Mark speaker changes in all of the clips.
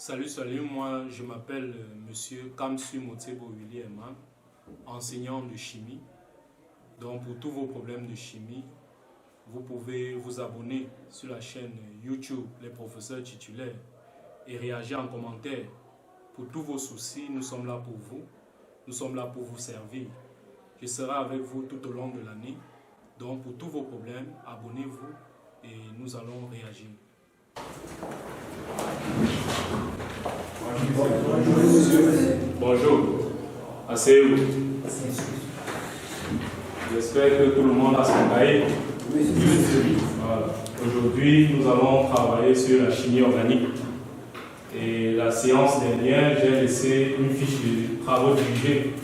Speaker 1: Salut, moi je m'appelle Monsieur Kamsu Motebo William, enseignant de chimie. Donc pour tous vos problèmes de chimie, vous pouvez vous abonner sur la chaîne YouTube Les Professeurs Titulaires et réagir en commentaire. Pour tous vos soucis, nous sommes là pour vous. Nous sommes là pour vous servir. Je serai avec vous tout au long de l'année. Donc pour tous vos problèmes, abonnez-vous et nous allons réagir. Bonjour. Asseyez-vous. J'espère que tout le monde a son cahier. Voilà. Aujourd'hui, nous allons travailler sur la chimie organique. Et la séance dernière, j'ai laissé une fiche de travaux dirigés.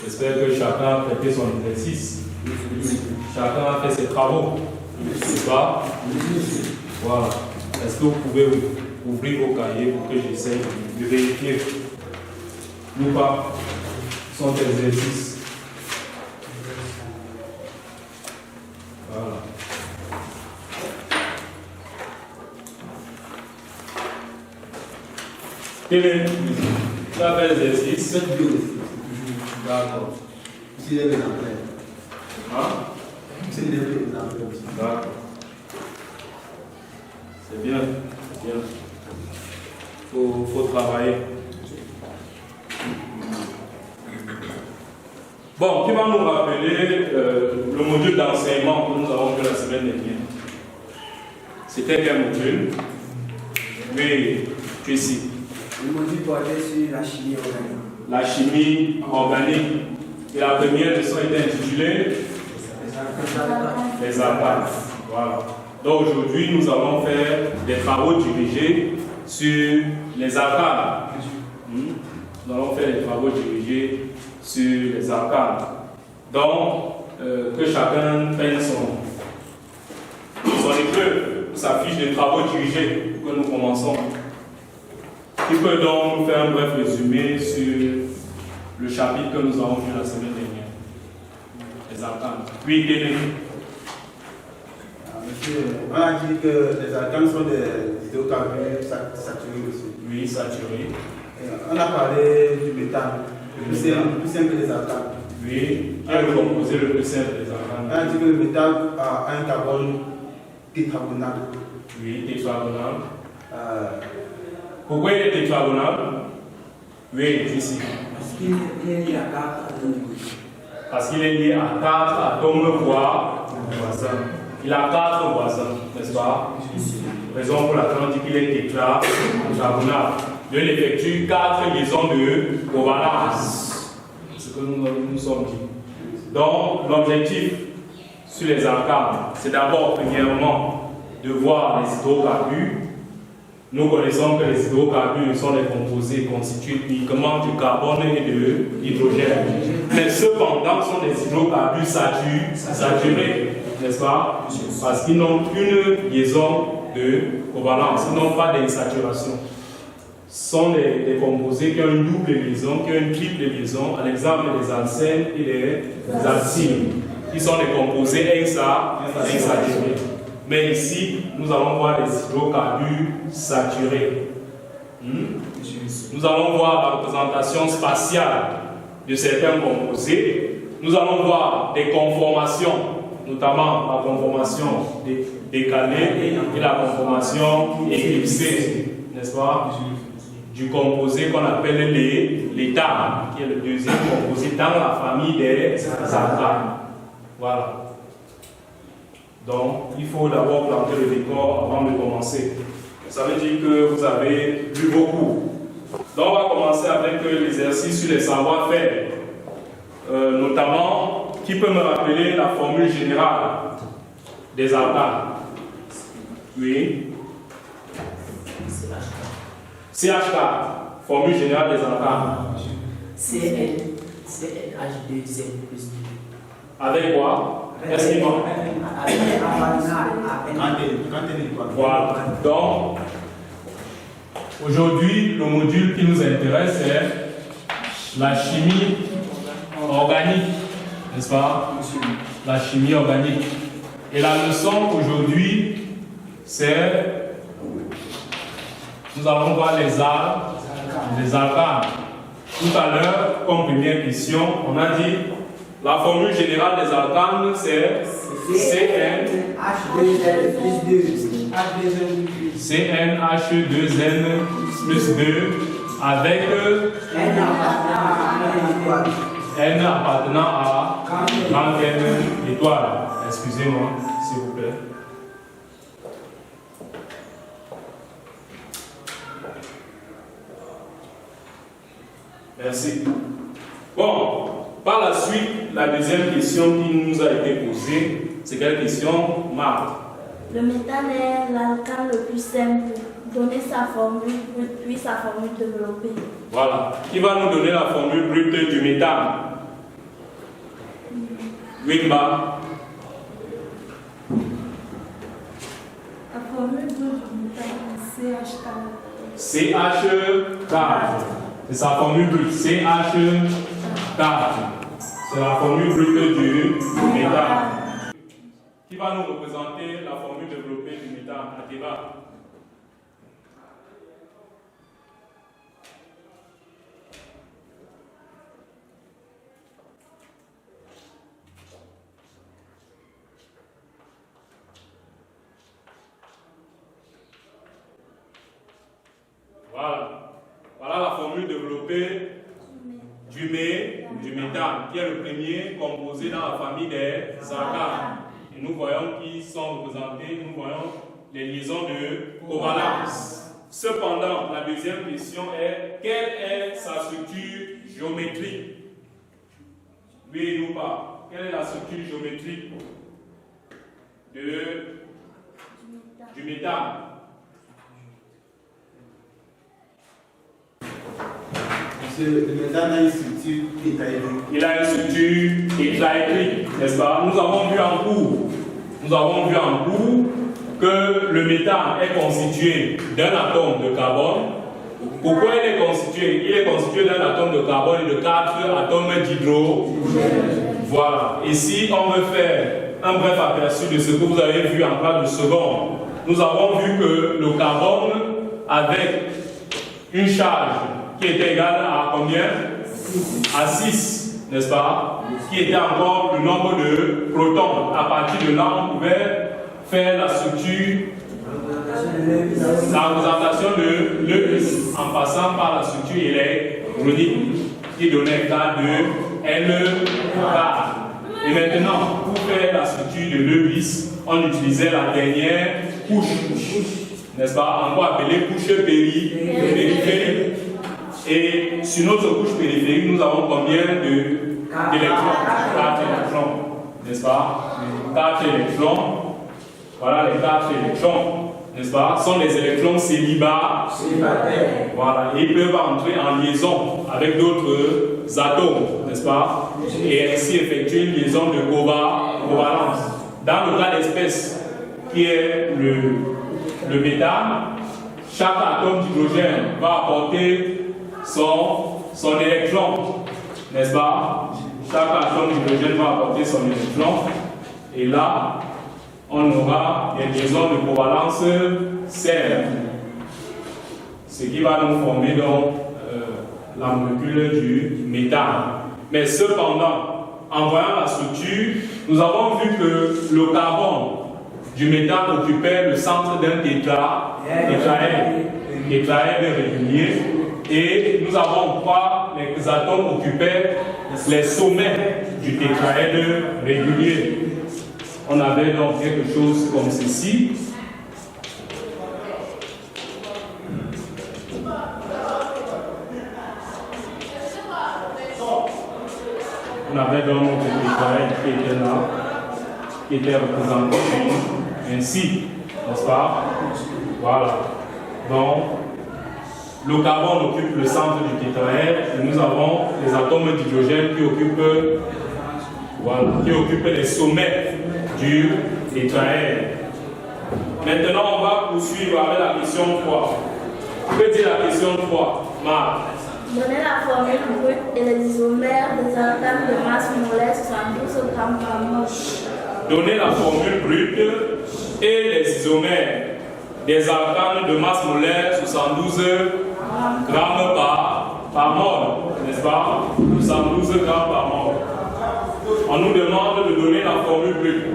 Speaker 1: J'espère que chacun a prêté son exercice. Chacun a fait ses travaux. C'est pas? Voilà. Est-ce que vous pouvez ouvrir vos cahiers pour que j'essaie de vérifier ou pas son exercice? Voilà. Quel est l'exercice? D'accord.
Speaker 2: C'est les exemplaires.
Speaker 1: Hein?
Speaker 2: C'est les exemplaires.
Speaker 1: D'accord. C'est bien, c'est bien. Faut travailler. Bon, qui va nous rappeler le module d'enseignement que nous avons fait la semaine dernière? C'était quel module? Oui, tu es ici.
Speaker 2: Le module portait sur la chimie organique.
Speaker 1: La chimie organique. Et la première leçon était intitulée Les alcanes. Voilà. Donc aujourd'hui, nous allons faire des travaux dirigés sur les alcanes. Nous allons faire des travaux dirigés sur les alcanes. Donc, que chacun prenne son épreuve, sa fiche de travaux dirigés pour que nous commençons. Qui peut donc nous faire un bref résumé sur le chapitre que nous avons vu la semaine dernière? Les alcanes. Oui, Dédé.
Speaker 2: Monsieur, on a dit que les alcanes sont des hydrocarbures saturés aussi.
Speaker 1: Oui, saturés.
Speaker 2: On a parlé du méthane, le plus simple des alcanes.
Speaker 1: Oui, quel est le composé le plus simple des alcanes?
Speaker 2: On a dit que le méthane a un carbone tétragonal.
Speaker 1: Oui, tétragonal. Pourquoi il est tétragonal? Oui, ici.
Speaker 2: Parce qu'il est lié à 4 atomes.
Speaker 1: Parce qu'il est lié à 4 atomes voisins. Il a 4 voisins, n'est-ce pas? Raison pour laquelle on dit qu'il est tétragonal. Il effectue 4 liaisons de covalence. C'est ce que nous sommes dit. Donc, l'objectif sur les alcanes, c'est d'abord, premièrement, de voir les hydrocarbures. Nous connaissons que les hydrocarbures sont des composés constitués uniquement du carbone et de l'hydrogène. Mais cependant, ce sont des hydrocarbures saturés, n'est-ce pas? Parce qu'ils n'ont qu'une liaison de covalence, ils n'ont pas d'insaturation. Ce sont des composés qui ont une double liaison, qui ont une triple liaison, à l'exemple des alcènes et des alcynes, qui sont des composés insaturés. Mais ici, nous allons voir les hydrocarbures saturés. Nous allons voir la représentation spatiale de certains composés. Nous allons voir des conformations, notamment la conformation décalée et la conformation éclipsée, n'est-ce pas? Du composé qu'on appelle l'éthane, qui est le deuxième composé dans la famille des alcanes. Voilà. Donc, il faut d'abord planter le décor avant de commencer. Ça veut dire que vous avez lu beaucoup. Donc, on va commencer avec l'exercice sur les savoir-faire. Notamment, qui peut me rappeler la formule générale des alcanes? Oui. CH4, formule générale des alcanes.
Speaker 3: CnH2Cl+.
Speaker 1: Avec quoi? Est-ce qu'il manque? Voilà. Donc, aujourd'hui, le module qui nous intéresse est la chimie organique, n'est-ce pas? La chimie organique. Et la leçon aujourd'hui, c'est nous allons voir les alcanes. Tout à l'heure, comme première question, on a dit la formule générale des alcanes, c'est CnH2n plus 2 avec N appartenant à grande N étoile. Excusez-moi, s'il vous plaît. Merci. Bon, par la suite, la deuxième question qui nous a été posée, c'est quelle question, Marthe?
Speaker 3: Le méthane est l'alcane le plus simple. Donner sa formule brute puis sa formule développée.
Speaker 1: Voilà. Qui va nous donner la formule brute du méthane? Wimba.
Speaker 3: La formule brute du méthane est CH4.
Speaker 1: CH4. C'est sa formule brute. CH4. C'est la formule brute du méthane. Qui va nous représenter la formule développée du méthane? Athéba. Voilà la formule développée du méthane, qui est le premier composé dans la famille des alcanes. Et nous voyons qui sont représentés, nous voyons les liaisons de covalence. Cependant, la deuxième question est quelle est sa structure géométrique? Oui ou pas? Quelle est la structure géométrique du méthane?
Speaker 2: Le méthane a une structure tétraédrique.
Speaker 1: Il a une structure tétraédrique, n'est-ce pas? Nous avons vu en cours que le méthane est constitué d'un atome de carbone. Pourquoi il est constitué? Il est constitué d'un atome de carbone et de 4 atomes d'hydrogène. Voilà. Ici, on veut faire un bref aperçu de ce que vous avez vu en classe de seconde. Nous avons vu que le carbone, avec une charge qui était égale à combien? À 6, n'est-ce pas? Qui était encore le nombre de protons. À partir de là, on pouvait faire la structure, la représentation de Lewis en passant par la structure électronique qui donnait K2 L4. Et maintenant, pour faire la structure de Lewis, on utilisait la dernière couche, n'est-ce pas? Encore appelée couche périphérique. Et sur notre couche périphérique, nous avons combien d'électrons? 4 électrons, n'est-ce pas? 4 électrons. Voilà les 4 électrons, n'est-ce pas? Sont des électrons célibataires. Voilà, et ils peuvent entrer en liaison avec d'autres atomes, n'est-ce pas? Et ainsi effectuer une liaison de covalence. Dans le cas d'espèce qui est le méthane, chaque atome d'hydrogène va apporter son électron, n'est-ce pas? Chaque atome d'hydrogène va apporter son électron. Et là, on aura des liaisons de covalence serre. Ce qui va nous former donc la molécule du méthane. Mais cependant, en voyant la structure, nous avons vu que le carbone du méthane occupait le centre d'un tétraèdre régulier. Et nous avons pas les atomes occupaient les sommets du tétraèdre régulier. On avait donc quelque chose comme ceci. On avait donc notre tétraèdre qui était là, qui était représenté ainsi, n'est-ce pas? Voilà. Donc, le carbone occupe le centre du tétraèdre et nous avons les atomes d'hydrogène qui occupent les sommets du tétraèdre. Maintenant, on va poursuivre avec la question 3. Vous pouvez dire la question 3, Marc.
Speaker 3: Donner la formule brute et les isomères des alcanes de masse molaire 72 grammes par mol.
Speaker 1: Donner la formule brute et les isomères des alcanes de masse molaire 72 grammes par mol, n'est-ce pas? 72 grammes par mol. On nous demande de donner la formule brute.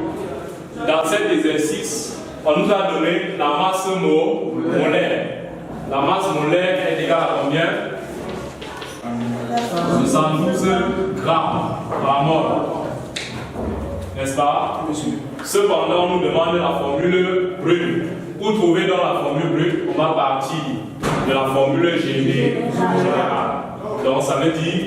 Speaker 1: Dans cet exercice, on nous a donné la masse molaire. La masse molaire est égale à combien? 72 grammes par mol. N'est-ce pas? Cependant, on nous demande la formule brute. Pour trouver dans la formule brute, on va partir de la formule générale. Donc ça veut dire,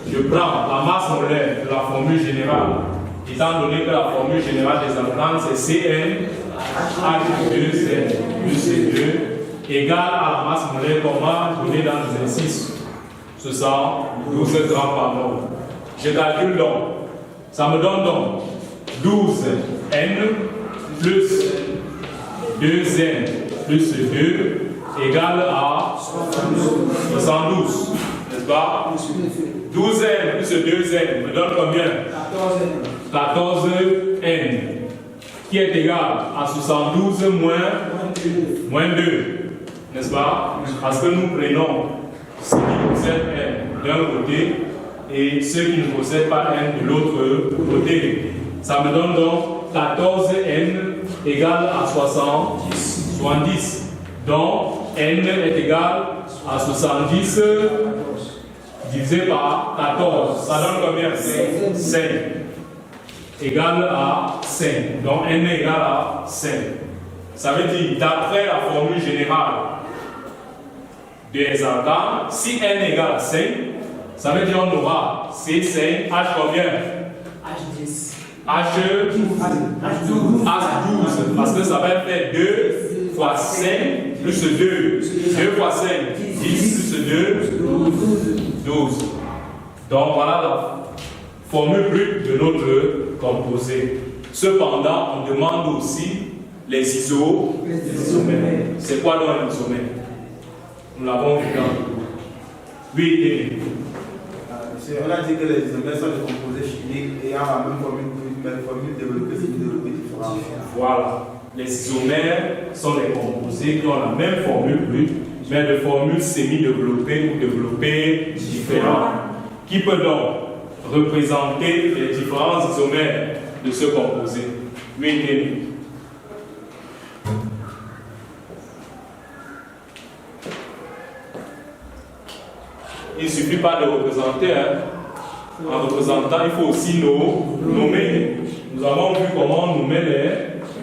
Speaker 1: je prends la masse molaire de la formule générale, étant donné que la formule générale des alcanes c'est Cn H2Cn plus C2 égale à la masse molaire qu'on va donner dans l'exercice. Ce sont 12 grammes par mol. Je calcule donc. Ça me donne donc 12N plus 2N plus 2 égale à 72. N'est-ce pas? 12N plus 2N me donne combien? 14N. Qui est égal à 72 moins 2. N'est-ce pas? Parce que nous prenons ceux qui possèdent N d'un côté et ceux qui ne possèdent pas N de l'autre côté. Ça me donne donc 14N égale à 70. Donc N est égal à 70 divisé par 14. Ça donne combien? 5. Égale à 5. Donc N est égal à 5. Ça veut dire, d'après la formule générale des alcanes, si N est égal à 5, ça veut dire qu'on aura C5, H combien?
Speaker 4: H10.
Speaker 1: H12, parce que ça va faire 2 fois 5 plus 2. 2 fois 5, 10 plus 2, 12. Donc voilà la formule brute de notre composé. Cependant, on demande aussi les isomères. C'est quoi donc un isomère? Nous l'avons vu dans le cours. Oui,
Speaker 2: on a dit que les isomères sont des composés chimiques ayant la même formule brute, mais une formule développée, semi-développée différente.
Speaker 1: Voilà. Les isomères sont des composés qui ont la même formule brute, mais de formules semi-développées ou développées différentes. Qui peut donc représenter les différents isomères de ce composé? Oui, Denis. Il ne suffit pas de représenter, hein. En représentant, il faut aussi nommer. Nous avons vu comment on nommait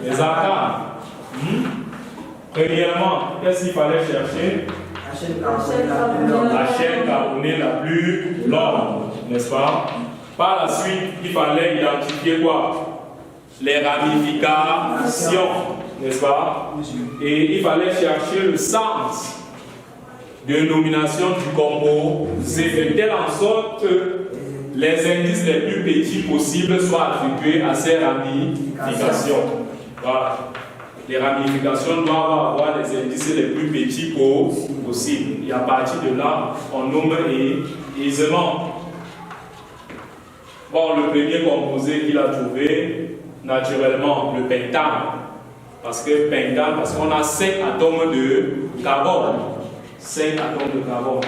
Speaker 1: les alcanes. Premièrement, qu'est-ce qu'il fallait chercher? La chaîne carbonée la plus longue, n'est-ce pas? Par la suite, il fallait identifier quoi? Les ramifications, n'est-ce pas? Et il fallait chercher le sens de nomination du composé, de telle en sorte que les indices les plus petits possibles soient attribués à ces ramifications. Voilà. Les ramifications doivent avoir les indices les plus petits possibles. Et à partir de là, on nomme aisément. Bon, le premier composé qu'il a trouvé, naturellement, le pentane. Parce qu'on a 5 atomes de carbone. 5 atomes de carbone.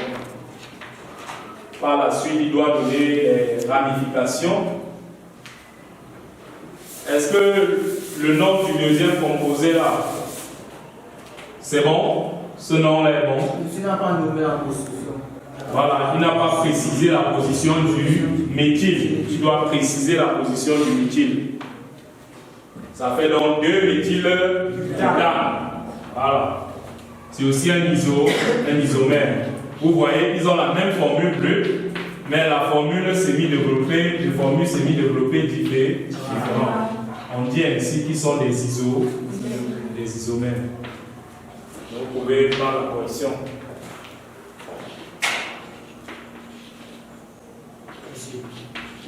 Speaker 1: Par la suite, il doit donner les ramifications. Est-ce que le nom du deuxième composé là, c'est bon? Ce nom-là est bon?
Speaker 4: Il n'a pas nommé la position.
Speaker 1: Voilà, il n'a pas précisé la position du méthyle. Il doit préciser la position du méthyle. Ça fait donc 2 méthylbutane. Voilà. C'est aussi un isomère. Vous voyez, ils ont la même formule brute, mais la formule semi-développée, une formule semi-développée différente. On dit ainsi qu'ils sont des isomères. Vous pouvez prendre la correction.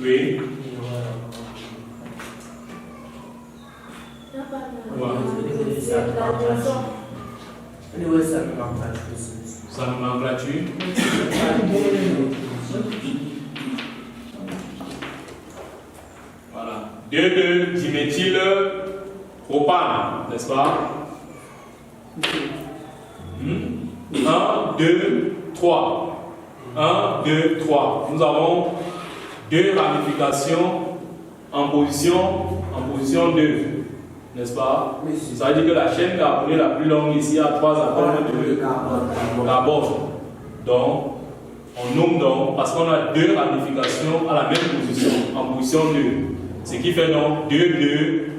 Speaker 1: Oui. Ça nous manque là-dessus. Voilà. 2,2-diméthylpropane, n'est-ce pas? 1, 2, 3. 1, 2, 3. Nous avons deux ramifications en position 2. N'est-ce pas? Ça veut dire que la chaîne carbonée la plus longue ici a 3 atomes de carbone. Donc, on nomme donc, parce qu'on a deux ramifications à la même position, en position 2. Ce qui fait donc 2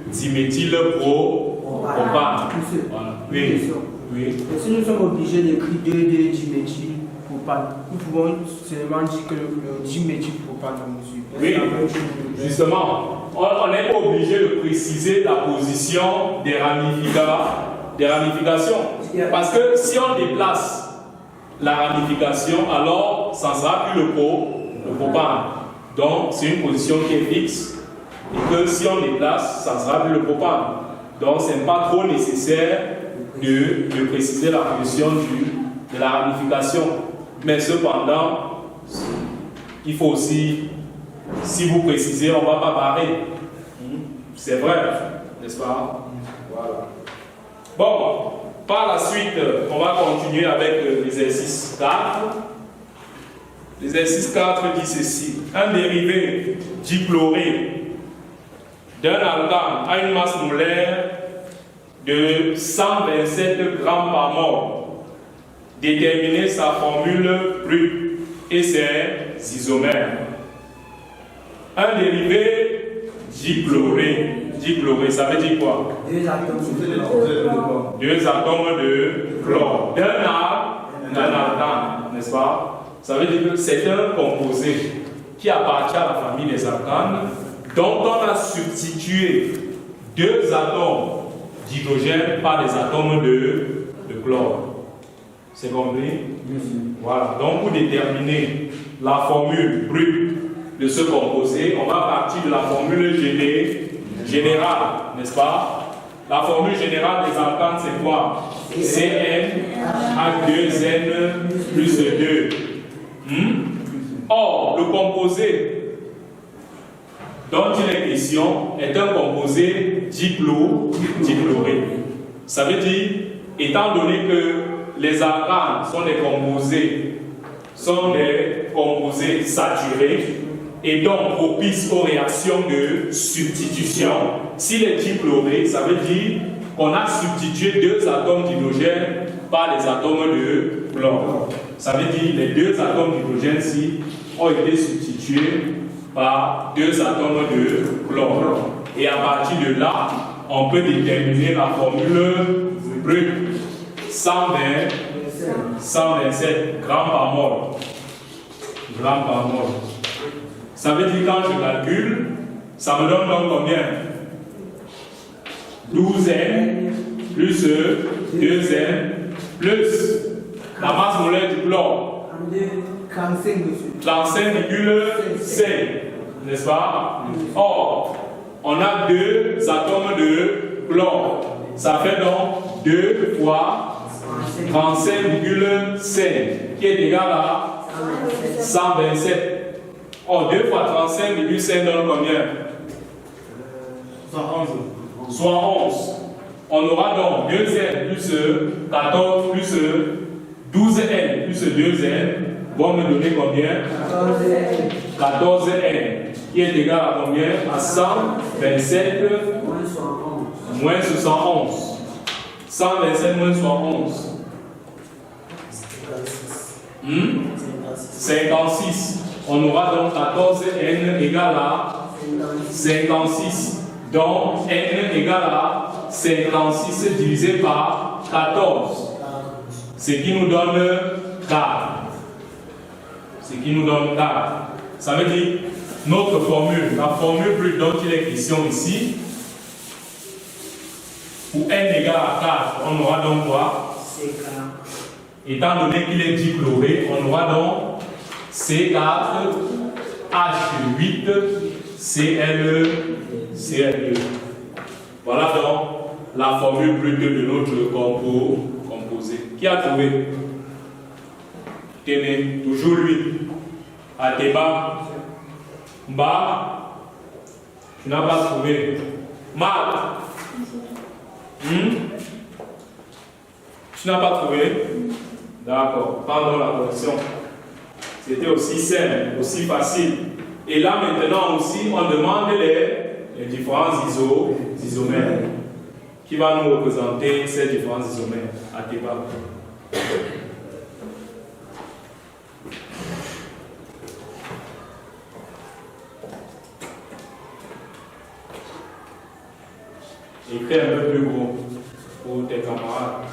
Speaker 1: diméthylpropane. Voilà. Oui. Oui.
Speaker 4: Si nous sommes obligés d'écrire 2 diméthylpropane, nous pouvons seulement dire que le diméthylpropane a mesure.
Speaker 1: Oui, justement, on n'est pas obligé de préciser la position des ramifications. Parce que si on déplace la ramification, alors ça ne sera plus le propane. Donc c'est une position qui est fixe. Et que si on déplace, ça ne sera plus le propane. Donc ce n'est pas trop nécessaire de préciser la position de la ramification. Mais cependant, il faut aussi, si vous précisez, on ne va pas barrer. C'est vrai, n'est-ce pas? Voilà. Bon, par la suite, on va continuer avec l'exercice 4. L'exercice 4 dit ceci. Un dérivé dichloré d'un algane a une masse molaire de 127 grammes par mol. Déterminer sa formule brute et ses isomères. Un dérivé dichloré. Dichloré, ça veut dire quoi?
Speaker 4: 2 atomes
Speaker 1: de chlore. D'un algane, n'est-ce pas? Ça veut dire que c'est un composé qui appartient à la famille des alcanes dont on a substitué 2 atomes d'hydrogène par des atomes de chlore. C'est compris? Voilà. Donc pour déterminer la formule brute de ce composé, on va partir de la formule générale, n'est-ce pas? La formule générale des alcanes, c'est quoi? CnH2n plus 2. Or, le composé dont il est question est un composé dichloré. Ça veut dire, étant donné que les alcanes sont des composés saturés et donc propices aux réactions de substitution, s'il est dichloré, ça veut dire qu'on a substitué 2 atomes d'hydrogène par les atomes de chlore. Ça veut dire que les 2 atomes d'hydrogène-ci ont été substitués par 2 atomes de chlore. Et à partir de là, on peut déterminer la formule brute. 127 grammes par mol. Ça veut dire quand je calcule, ça me donne donc combien? 12N plus 2N plus la masse molaire du chlore. 35,5, n'est-ce pas? Or, on a 2 atomes de chlore. Ça fait donc 2 fois 35,5 qui est égal à 127. Or, 2 fois 35,5 donne combien? 111. On aura donc 2N plus 14 plus 12N plus 2N vont me donner combien? 14N qui est égal à combien? À 127 moins 71. 127 moins 71. 56. On aura donc 14N égale à 56. Donc N égale à 56 divisé par 14. Ce qui nous donne 4. Ce qui nous donne 4. Ça veut dire notre formule, la formule brute dont il est question ici, pour N égale à 4, on aura donc quoi? Étant donné qu'il est dichloré, on aura donc C4, H8, Cl2. Voilà donc la formule brute de notre composé. Qui a trouvé? Tenez, toujours lui. Ateba. Mba. Tu n'as pas trouvé. Marc. Tu n'as pas trouvé? D'accord. Pardon la correction. C'était aussi simple, aussi facile. Et là maintenant aussi, on demande les différents isomères. Qui va nous représenter ces différents isomères à débat? Écris un peu plus gros pour tes camarades.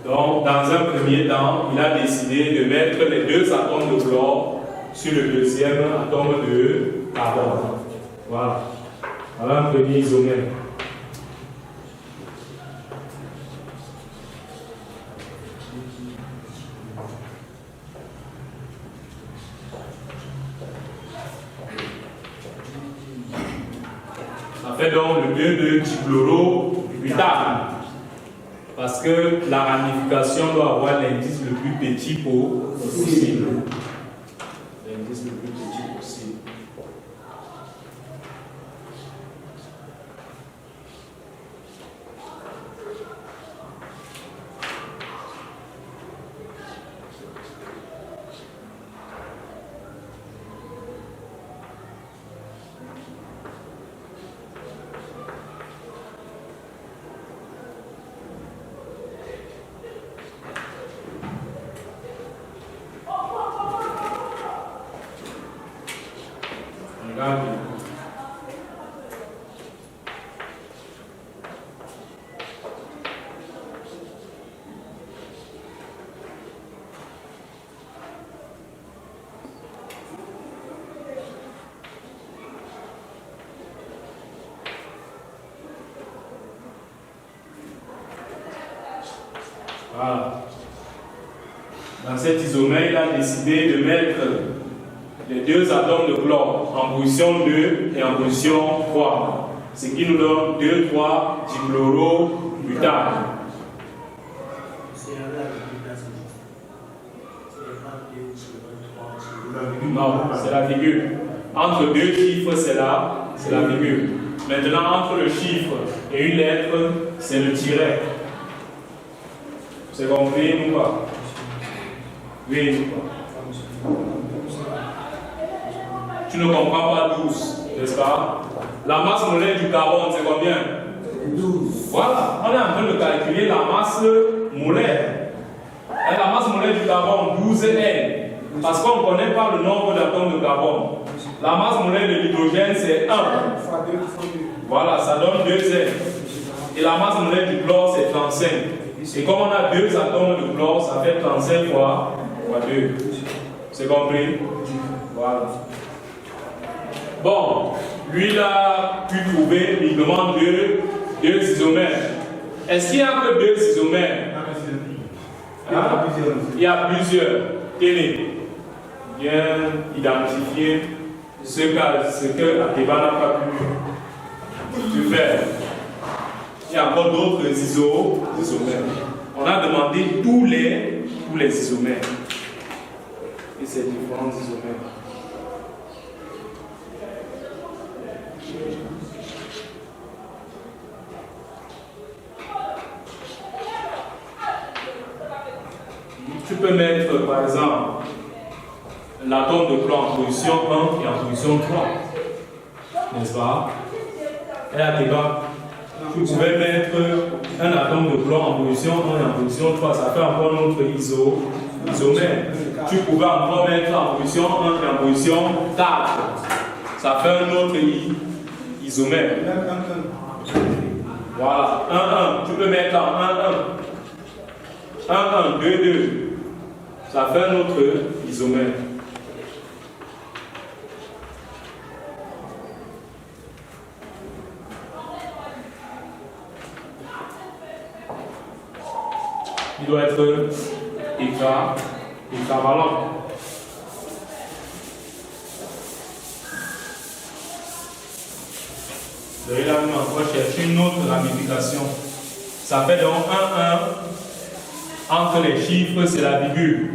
Speaker 1: Donc, dans un premier temps, il a décidé de mettre les deux atomes de chlore sur le deuxième atome de carbone. Voilà. Voilà un premier isomère. Ça fait donc le 2,2-dichlorobutane. Parce que la ramification doit avoir l'indice le plus petit possible. L'indice le plus petit possible. Voilà. Dans cet isomère, il a décidé de mettre les deux atomes de chlore en position 2 et en position 3, ce qui nous donne 2,3-dichlorobutane. Non, c'est la virgule. Entre deux chiffres, c'est la virgule. Maintenant, entre le chiffre et une lettre, c'est le tiret. C'est compris ou pas? Oui ou pas? Tu ne comprends pas 12, n'est-ce pas? La masse molaire du carbone, c'est combien? 12. Voilà, on est en train de calculer la masse molaire. Et la masse molaire du carbone, 12 N. Parce qu'on ne connaît pas le nombre d'atomes de carbone. La masse molaire de l'hydrogène, c'est 1. Voilà, ça donne 2 N. Et la masse molaire du chlore, c'est 35. Et comme on a 2 atomes de chlore, ça fait 35 fois 2. C'est compris? Voilà. Bon, lui, il a pu trouver, il demande deux isomères. Est-ce qu'il y a que 2 isomères? Hein? Il y a plusieurs. Tenez, bien identifier ce que Akeba n'a pas pu faire. Il y a encore d'autres isomères. On a demandé tous les isomères. Et ces différents isomères. Tu peux mettre par exemple l'atome de chlore en position 1 et en position 3. N'est-ce pas? Et à débat, tu pouvais mettre un atome de chlore en position 1 et en position 3. Ça fait encore notre isomère. Tu pouvais encore mettre en position 1 et en position 4. Ça fait un autre isomère. Voilà, 1, 1. Tu peux mettre en 1, 1. 1, 1, 2, 2. Ça fait un autre isomère. Il doit être équivalent. on va chercher une autre ramification. Ça fait donc 1, 1. Entre les chiffres, c'est la virgule.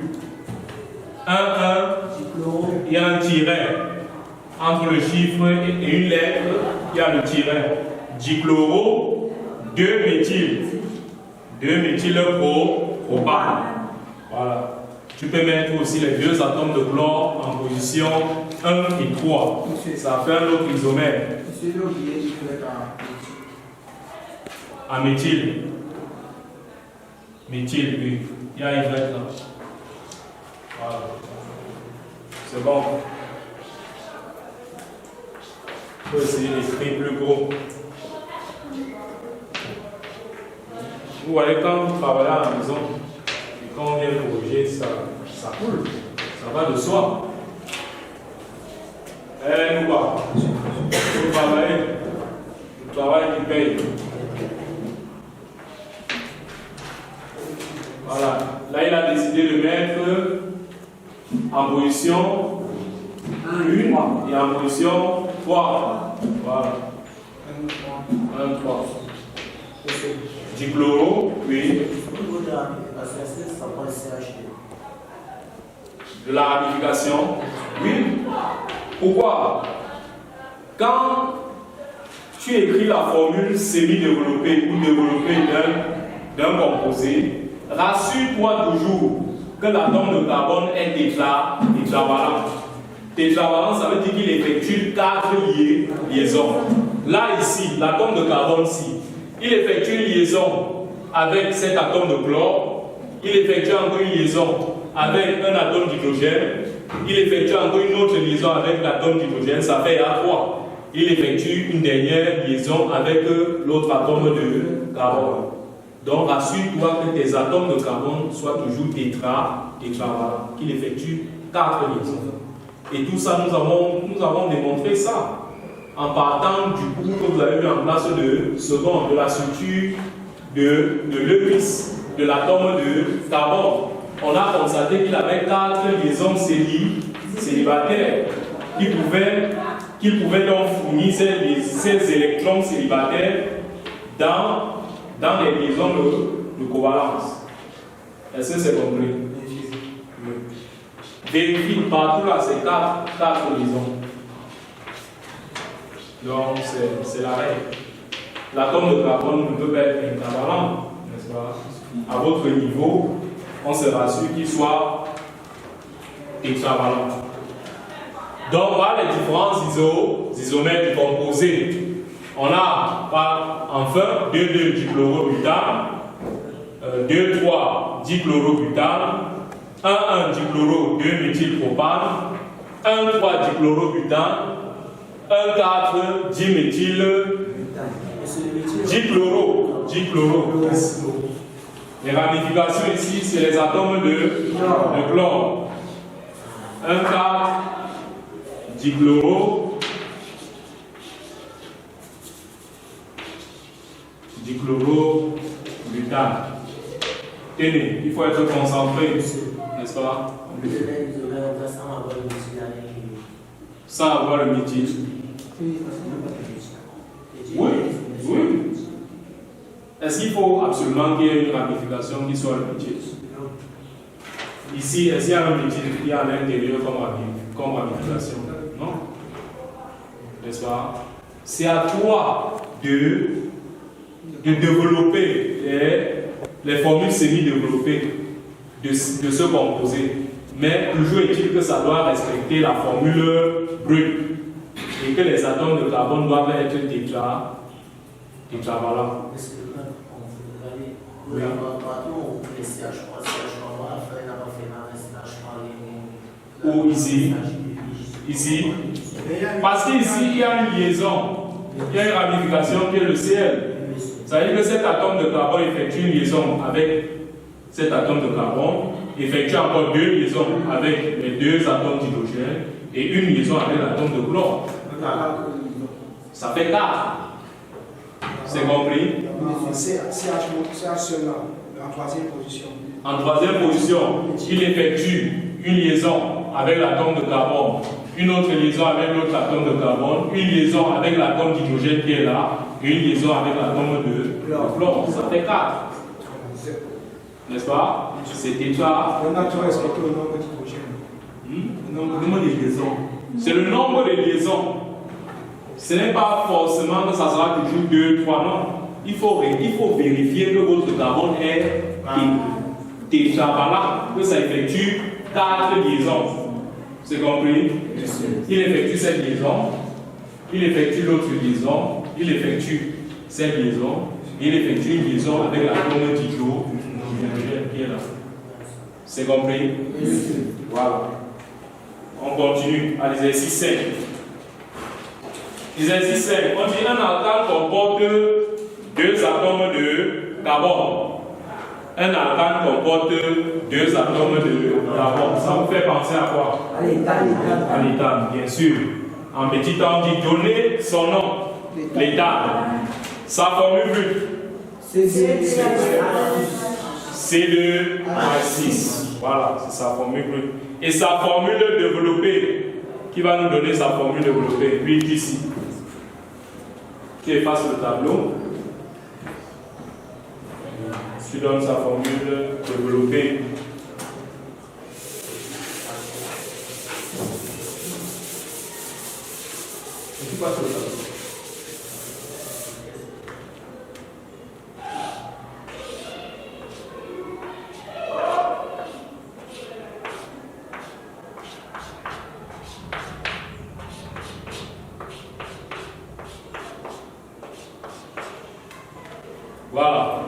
Speaker 1: 1, 1, il y a un tiret. Entre le chiffre et une lettre, il y a le tiret. Dichloro, 2 méthyl. 2 méthylpropane. Voilà. Tu peux mettre aussi les deux atomes de chlore en position 1 et 3. Ça fait un autre isomère. En méthyle. Méthyle, oui. Il y a Y là. Voilà. C'est bon. On peut essayer d'écrire plus gros. Vous voyez, quand vous travaillez à la maison, et quand on vient corriger, ça coule. Ça va de soi. Eh, nous va. Vous travaillez. Le travail qui paye. Voilà. Là, il a décidé de mettre en position 1 et en position 3. Voilà. 1, 3. Dichloro, oui. De la ramification, oui. Pourquoi? Quand tu écris la formule semi-développée ou développée d'un composé, rassure-toi toujours que l'atome de carbone est tétravalent. Tétravalent, ça veut dire qu'il effectue 4 liaisons. Là, ici, l'atome de carbone, il effectue une liaison avec cet atome de chlore, il effectue encore une liaison avec un atome d'hydrogène, il effectue encore une autre liaison avec l'atome d'hydrogène, ça fait A3. Il effectue une dernière liaison avec l'autre atome de carbone. Donc, rassure-toi que tes atomes de carbone soient toujours tétravalents, qu'il effectue 4 liaisons. Et tout ça, nous avons démontré ça en partant du cours que vous avez mis en place de seconde, de la structure de Lewis, de l'atome de carbone. On a constaté qu'il avait 4 liaisons célibataires qui pouvaient donc fournir ces électrons célibataires dans les liaisons de covalence. Est-ce que c'est compris? Vérifie partout là, c'est 4 liaisons. Donc c'est la règle. L'atome de carbone ne peut pas être tétravalent, n'est-ce pas? À votre niveau, on se rassure qu'il soit tétravalent. Donc voilà les différents isomères du composé. On a enfin 2,2 dichlorobutane, 2,3 dichlorobutane, 1,1 dichloro 2-méthylpropane, 1,3 dichlorobutane, 1,4 diméthyl dichloro. Les ramifications ici, c'est les atomes de chlore. 1,4 dichlorobutane. Tenez, il faut être concentré, n'est-ce pas? Sans avoir le méthyle. Oui. Est-ce qu'il faut absolument qu'il y ait une ramification qui soit le méthyle? Ici, est-ce qu'il y a un méthyle qui est à l'intérieur comme ramification? Non? N'est-ce pas? C'est à toi de développer les formules semi-développées de ce composé. Mais toujours est-il que ça doit respecter la formule brute et que les atomes de carbone doivent être tétravalents. Oui. Ou ici. Parce qu'ici, il y a une liaison, il y a une ramification qui est le Cl. Ça veut dire que cet atome de carbone effectue une liaison avec cet atome de carbone, effectue encore 2 liaisons avec les 2 atomes d'hydrogène et une liaison avec l'atome de chlore. Ça fait 4. C'est compris?
Speaker 4: CH seulement, en troisième position.
Speaker 1: En troisième position, il effectue une liaison avec l'atome de carbone, une autre liaison avec l'autre atome de carbone, une liaison avec l'atome d'hydrogène qui est là, une liaison avec l'atome de chlore. Ça fait 4. N'est-ce pas? C'est tétra.
Speaker 4: On a toujours respecté le nombre d'hydrogène.
Speaker 1: Le nombre de liaisons. C'est le nombre de liaisons. Ce n'est pas forcément que ça sera toujours 2, 3, non. Il faut vérifier que votre carbone est tétravalent, que ça effectue 4 liaisons. C'est compris? Il effectue cette liaison, il effectue l'autre liaison, il effectue cette liaison, il effectue une liaison avec l'atome d'hydrogène qui est là. C'est compris? Voilà. On continue à l'exercice 5. Exercice 5. On dit un alcane comporte 2 atomes de carbone. Un alcane comporte 2 atomes de carbone. Ça vous fait penser à quoi? À l'éthane, bien sûr. En petit temps, on dit donner son nom. L'éthane. Sa formule brute. C2H6. Voilà, c'est sa formule brute. Et sa formule développée. Qui va nous donner sa formule développée? Lui ici. Qui efface le tableau. Tu donnes sa formule développée. Tu passes le tableau. Voilà.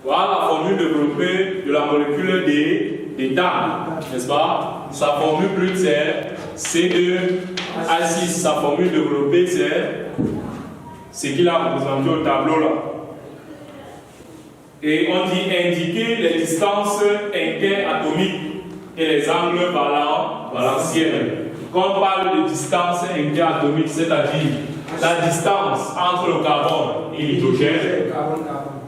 Speaker 1: Voilà la formule développée de la molécule d'éthane, n'est-ce pas? Sa formule brute c'est C2H6. Sa formule développée c'est ce qu'il a représenté au tableau là. Et on dit indiquer les distances interatomiques et les angles balanciels. Quand on parle de distance interatomique, c'est-à-dire la distance entre le carbone et l'hydrogène,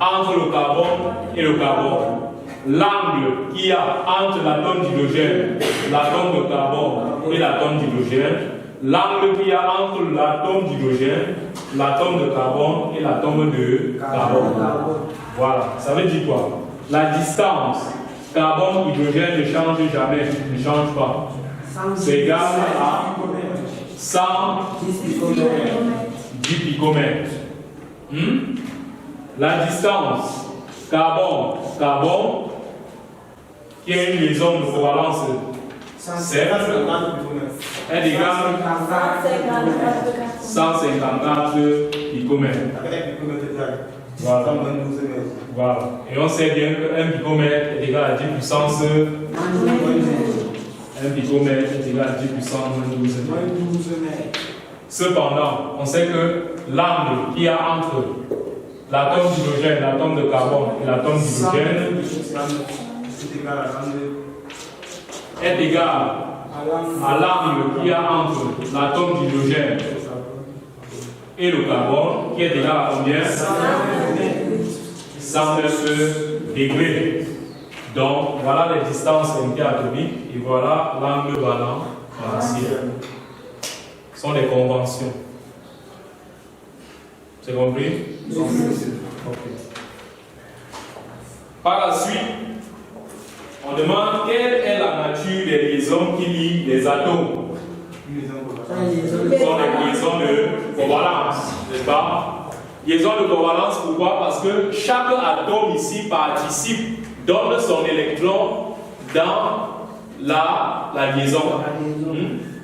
Speaker 1: entre le carbone et le carbone, l'angle qu'il y a entre l'atome d'hydrogène, l'atome de carbone et l'atome d'hydrogène, l'angle qu'il y a entre l'atome d'hydrogène, l'atome de carbone et l'atome de carbone. Voilà, ça veut dire quoi? La distance carbone-hydrogène ne change jamais, ne change pas. C'est égal à 110 picomètres. La distance carbone-carbone, qui est une liaison de covalence simple, est égale à 154 picomètres. Voilà. Voilà. Et on sait bien qu'un picomètre est égal à 10 puissance 1 picomètre est égal à 10 puissance moins 12 mètres. Cependant, on sait que l'angle qu'il y a entre l'atome d'hydrogène, l'atome de carbone et l'atome d'hydrogène est égal à l'angle qu'il y a entre l'atome d'hydrogène et le carbone, qui est égal à combien? 109 degrés. Donc, voilà les distances interatomiques et voilà l'angle balancier. Ce sont des conventions. C'est compris? Okay. Par la suite, on demande quelle est la nature des liaisons qui lient les atomes. Ce sont des liaisons de covalence, n'est-ce pas? Liaisons de covalence, pourquoi? Parce que chaque atome ici participe, donne son électron dans la liaison.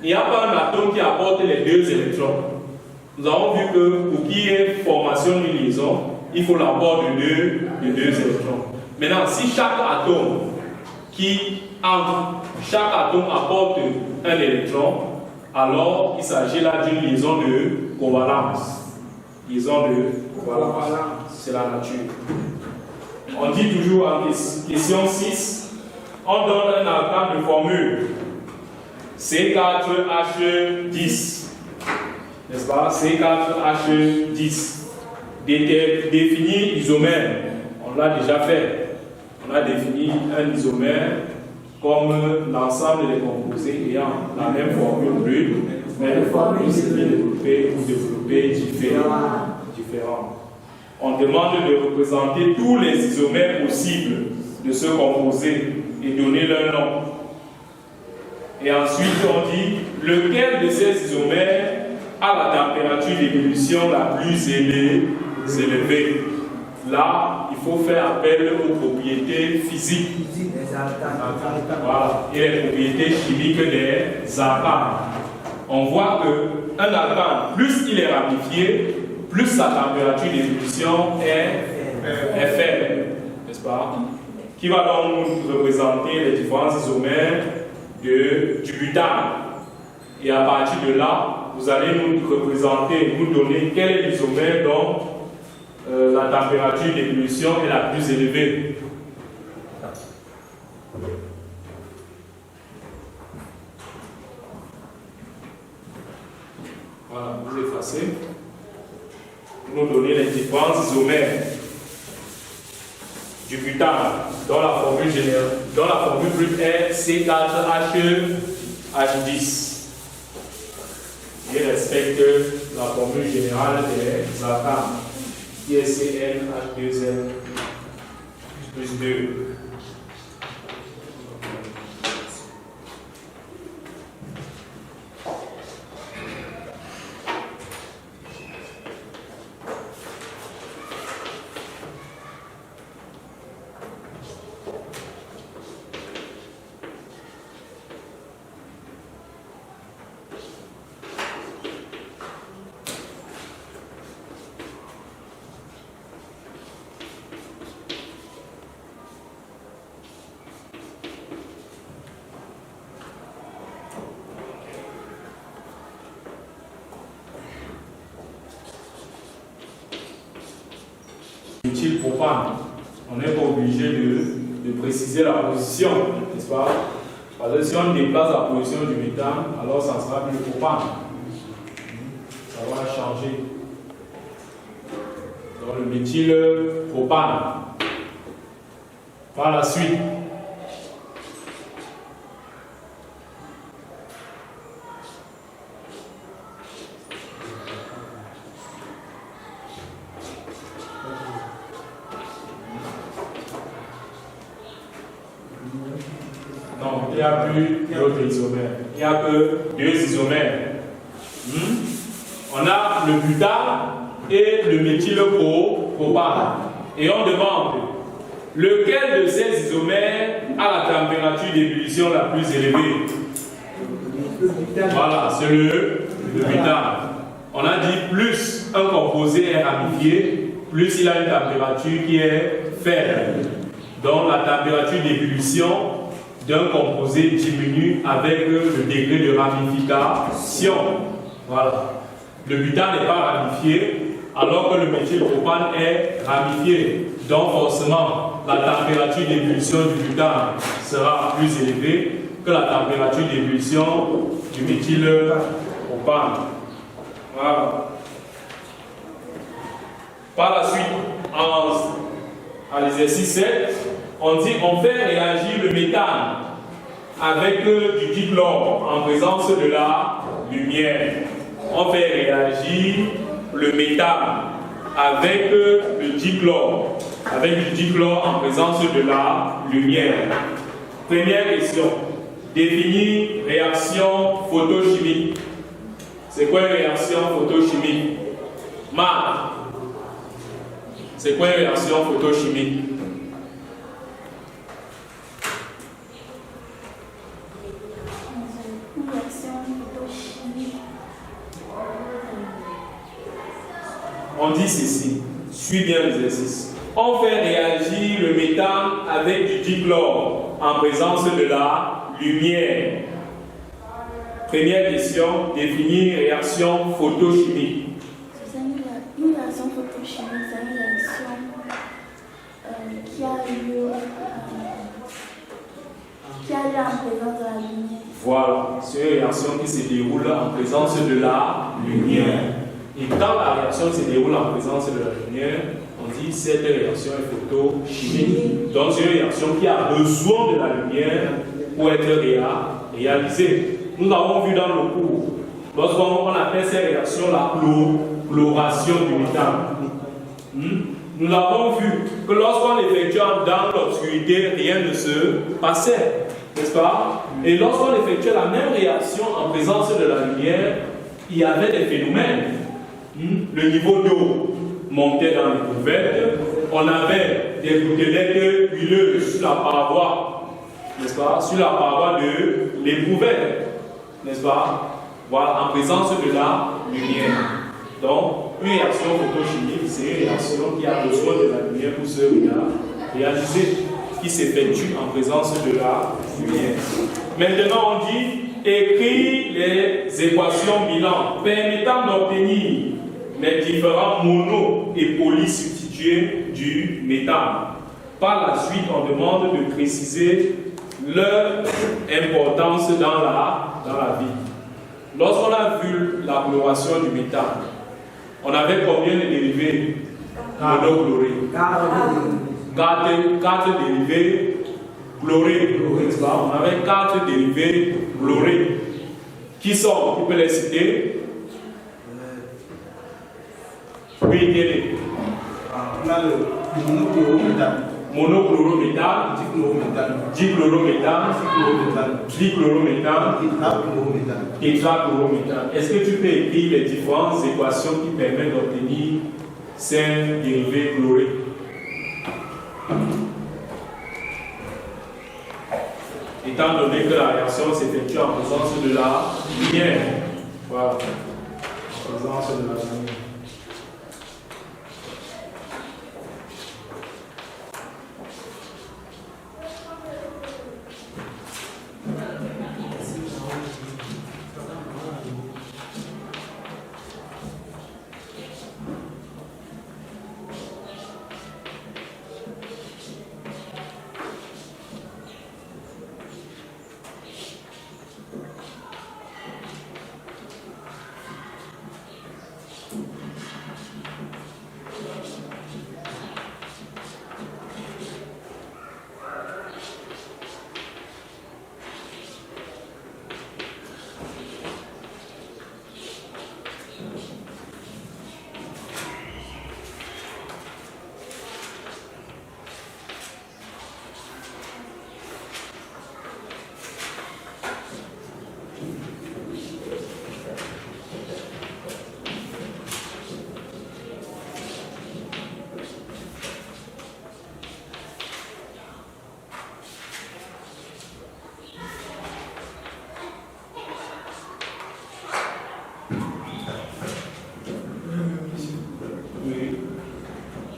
Speaker 1: Il n'y a pas un atome qui apporte les 2 électrons. Nous avons vu que pour qu'il y ait formation d'une liaison, il faut l'apport de 2 électrons. Maintenant, si chaque atome chaque atome apporte un électron, alors il s'agit là d'une liaison de covalence. Liaison de covalence, c'est la nature. On dit toujours en question 6, on donne un alcane de formule C4H10, n'est-ce pas? C4H10. Définir isomère, on l'a déjà fait. On a défini un isomère comme l'ensemble des composés ayant la même formule brute, mais les formules développées ou développées différemment. différentes. On demande de représenter tous les isomères possibles de ce composé et donner leur nom. Et ensuite, on dit lequel de ces isomères a la température d'ébullition la plus élevée. Là, il faut faire appel aux propriétés physiques. Voilà, et les propriétés chimiques des alcanes. On voit qu'un alcane, plus il est ramifié, plus sa température d'ébullition est faible, n'est-ce pas? Qui va donc nous représenter les différents isomères du butane. Et à partir de là, vous allez nous représenter, nous donner quel est l'isomère dont la température d'ébullition est la plus élevée. Voilà, vous effacez. Vous nous donnez les différents isomères du butane dans la formule générale, dans la formule brute est C4H10. Il respecte la formule générale des alcanes qui est CnH2n plus 2. Méthylpropane. On n'est pas obligé de préciser la position, n'est-ce pas? Parce que si on déplace la position du méthane, alors ça sera plus propane. Ça va changer. Donc le méthylpropane. Par la suite, il n'y a plus d'autres isomères. Il n'y a que deux isomères. On a le butane et le méthylpropane. Et on demande lequel de ces isomères a la température d'ébullition la plus élevée. Voilà, c'est le butane. On a dit plus un composé est ramifié, plus il a une température qui est faible. Donc la température d'ébullition d'un composé diminue avec le degré de ramification. Voilà. Le butane n'est pas ramifié, alors que le méthylpropane est ramifié. Donc forcément, la température d'ébullition du butane sera plus élevée que la température d'ébullition du méthylpropane. Voilà. Par la suite, à l'exercice 7, on dit on fait réagir le méthane avec du dichlore en présence de la lumière. On fait réagir le méthane avec le dichlore, en présence de la lumière. Première question, définir réaction photochimique. C'est quoi une réaction photochimique? Marc, c'est quoi une réaction photochimique? On dit ceci, suis bien l'exercice. On fait réagir le méthane avec du dichlore en présence de la lumière. Première question, définir réaction photochimique.
Speaker 3: Une réaction photochimique, c'est une réaction qui a lieu en présence de la lumière.
Speaker 1: Voilà, c'est une réaction qui se déroule en présence de la lumière. Et quand la réaction se déroule en présence de la lumière, on dit que cette réaction est photochimique. Donc c'est une réaction qui a besoin de la lumière pour être réalisée. Nous avons vu dans le cours, lorsqu'on appelle ces réactions la chloration du métal. Nous l'avons vu que lorsqu'on effectuait dans l'obscurité, rien ne se passait, n'est-ce pas? Et lorsqu'on effectuait la même réaction en présence de la lumière, il y avait des phénomènes. Le niveau d'eau montait dans les bouvettes, on avait des gouttelettes huileuses sur la paroi, n'est-ce pas? Sur la paroi de l'éprouvette, n'est-ce pas? Voilà, en présence de la lumière. Donc, une réaction photochimique, c'est une réaction qui a besoin de la lumière pour se réaliser, qui s'effectue en présence de la lumière. Maintenant, on dit écrit les équations bilan permettant d'obtenir les différents mono et polysubstitués du métal. Par la suite, on demande de préciser leur importance dans la vie. Lorsqu'on a vu la chloration du métal, on avait combien de dérivés monochlorés? 4 dérivés chlorés. On avait 4 dérivés chlorés. Qui sont? Tu peux les citer? Oui, quel est?
Speaker 2: On a le monochlorométhane.
Speaker 1: Monochlorométhane, dichlorométhane, trichlorométhane, tétrachlorométhane. Est-ce que tu peux écrire les différentes équations qui permettent d'obtenir ces dérivés chlorés? Étant donné que la réaction s'effectue en présence de la lumière. Voilà. En présence de la lumière.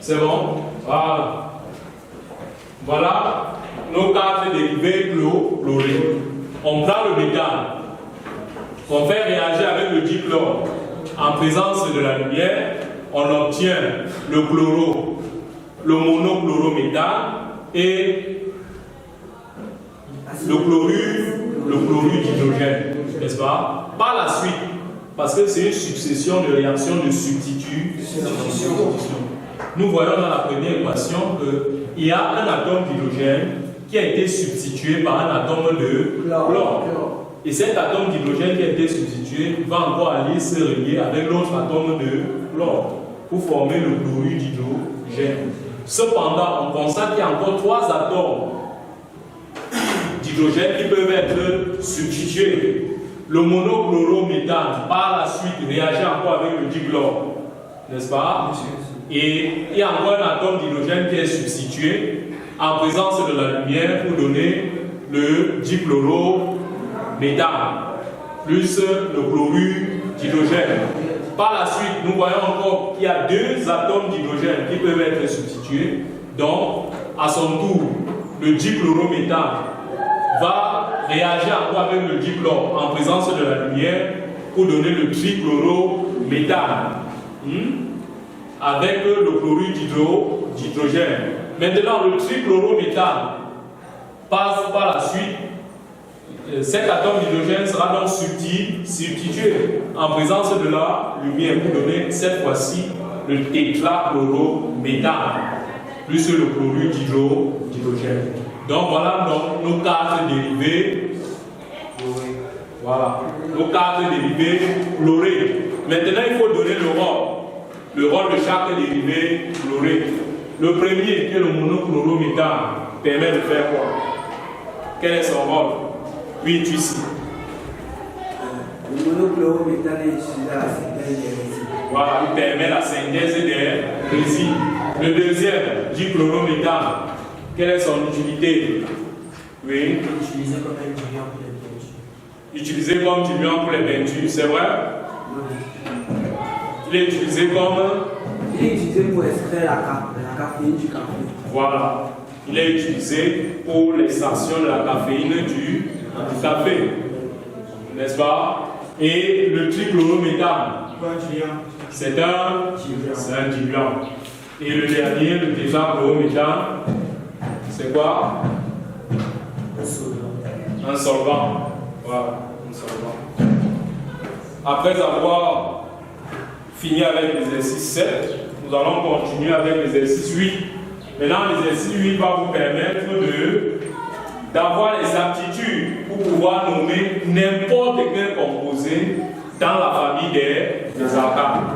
Speaker 1: C'est bon? Voilà. Voilà nos 4 dérivés chlorés. On prend le méthane, on fait réagir avec le dichlore. En présence de la lumière, on obtient le chloro, le monochlorométhane et le chlorure d'hydrogène. N'est-ce pas? Par la suite, parce que c'est une succession de réactions de substitution. Nous voyons dans la première équation qu'il y a un atome d'hydrogène qui a été substitué par un atome de chlore. Et cet atome d'hydrogène qui a été substitué va encore aller se relier avec l'autre atome de chlore pour former le chlorure d'hydrogène. Cependant, on constate qu'il y a encore 3 atomes d'hydrogène qui peuvent être substitués. Le monochlorométhane, par la suite, réagit encore avec le dichlore. N'est-ce pas? Et il y a encore un atome d'hydrogène qui est substitué en présence de la lumière pour donner le dichlorométhane plus le chlorure d'hydrogène. Par la suite, nous voyons encore qu'il y a 2 atomes d'hydrogène qui peuvent être substitués. Donc, à son tour, le dichlorométhane va réagir encore avec le dichlore en présence de la lumière pour donner le trichlorométhane. Avec le chlorure d'hydrogène. Maintenant, le trichlorométhane passe par la suite. Cet atome d'hydrogène sera donc substitué en présence de la lumière pour donner cette fois-ci le tétrachlorométhane plus le chlorure d'hydrogène. Donc voilà donc nos 4 dérivés. Voilà, nos 4 dérivés chlorés. Maintenant, il faut donner le rôle. le rôle de chaque dérivé chloré. Le premier, qui est le monochlorométhane, permet de faire quoi? Quel est son rôle? Oui, tu sais.
Speaker 5: Le monochlorométhane est utilisé à la synthèse des résidus.
Speaker 1: Voilà, il permet la synthèse des résidus. Le deuxième, dichlorométhane, quelle est son utilité? Oui.
Speaker 5: Utilisé comme un diluant pour les peintures.
Speaker 1: Utilisé comme diluant pour les peintures, c'est vrai? Il est utilisé comme...
Speaker 5: Il est utilisé pour extraire la caféine du café.
Speaker 1: Voilà. Il est utilisé pour l'extraction de la caféine du café. N'est-ce pas? Et le trichlorométhane, c'est un diluant. Et le dernier, le tétrachlorométhane, c'est quoi? Un solvant. Voilà, un solvant. Après avoir fini avec l'exercice 7, nous allons continuer avec l'exercice 8. Maintenant, l'exercice 8 va vous permettre d'avoir les aptitudes pour pouvoir nommer n'importe quel composé dans la famille des alcanes.